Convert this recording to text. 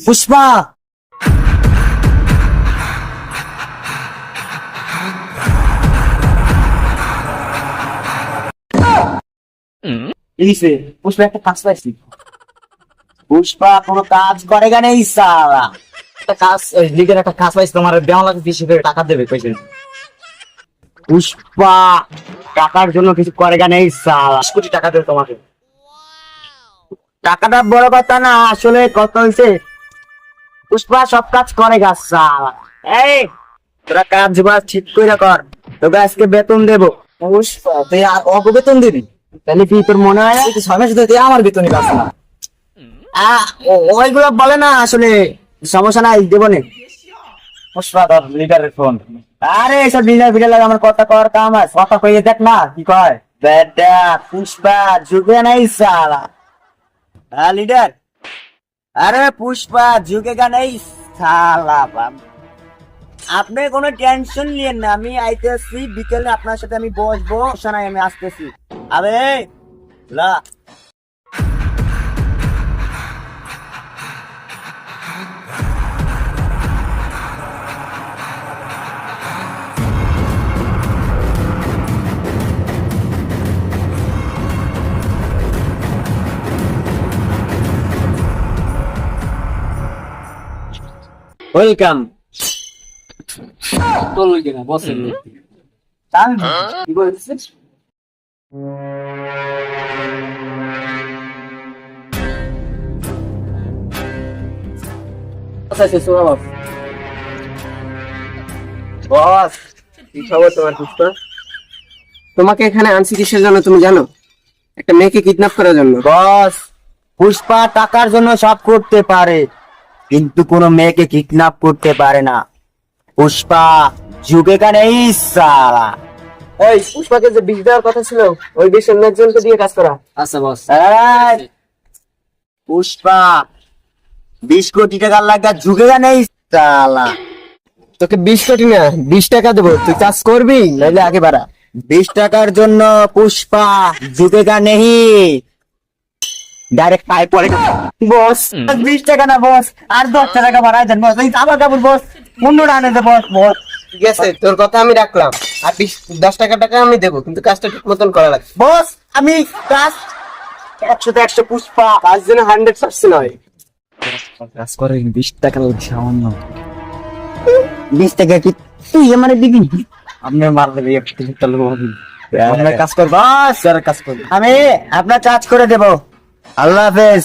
পুষ্পা পুষ্পা একটা কাজ পাইছি। পুষ্পা কোনো কাজ করে কেন এই সালা? একটা কাজ লিগের একটা কাজ পাইছি, তোমার দেওয়া লাগবে, বেশি করে টাকা দেবে কইছে। পুষ্পা টাকার জন্য কিছু করে কেন এই সালা? 20 কোটি টাকা দেবে তোমাকে। টাকাটা বড় কথা না, আসলে কত হয়েছে? পুষ্পা সব কাজ করে গা সালা। এই তোরা কাজ বাজ ঠিক করে কর, তোকে আজকে বেতন দেবো। পুষ্পা তুই আর অল্প বেতন দিবি? তাহলে কি তোর মনে হয় না 6 মাস ধরে তুই আমার বেতনই পাস না? ওইগুলো বলে না, আসলে সমস্যা নাই, দেবো নে। পুষ্পা ধর লিডারের ফোন। আরে এসব লিডার ফিডার লাগে, আমার কথা কর কাম আছে, কথা কইয়ে দেখ না কি কয়। বেটা পুষ্পা যুগে নাই সালা। হ্যাঁ লিডার। আরে পুষ্পা যুগেগা নেই সালা বাপ। আপনি কোনো টেনশন নিয়েন না, আমি আইতেছি বিকেলে, আপনার সাথে আমি বসবো, শোনাই আমি আসতেছি। আরে লা ওয়েলকাম। কি বলছিস? বস কি খবর তোমার পুষ্পা? তোমাকে এখানে আনছি কিসের জন্য তুমি জানো? একটা মেয়েকে কিডন্যাপ করার জন্য। বস পুষ্পা টাকার জন্য সব করতে পারে, কিন্তু কোনো মেয়েকে কিডন্যাপ করতে পারে না। পুষ্পা যুগে কানে সালা। এই পুষ্পাকে যে বিষ দেওয়ার কথা ছিল, ওই বিষ অন্য একজনকে দিয়ে কাজ করা। আচ্ছা বস। পুষ্পা 20 কোটি টাকার লাগা যুগে কানে সালা। তোকে 20 কোটি না 20 টাকা দেবো, তুই কাজ করবি নাইলে আগে বাড়া। 20 টাকার জন্য পুষ্পা যুগে কানে ডাইরেক্ট পায়ে পড়ে। বস 20 টাকা না বস, আর 10 টাকা বাড়াই দেন বস। এই আবার কাবুল বস, 15 টাকা নেই বস। বস ঠিক আছে, তোর কথা আমি রাখলাম, আর 10 টাকা আমি দেবো, কিন্তু কাজটা ঠিক মতন করা লাগবে। বস আমি কাজ 100 তে 100 পুষ্পা। কাজ যেন 100% হয়। কাজ করে 20 টাকা সামান্য। 20 টাকা কি তুই আমারে দিবি? আপনার মার দেবে একটা লোক হবে। আপনার কাজ কর বস, স্যার কাজ কর, আমি আপনার কাজ করে দেব। আল্লাহ হাফেজ।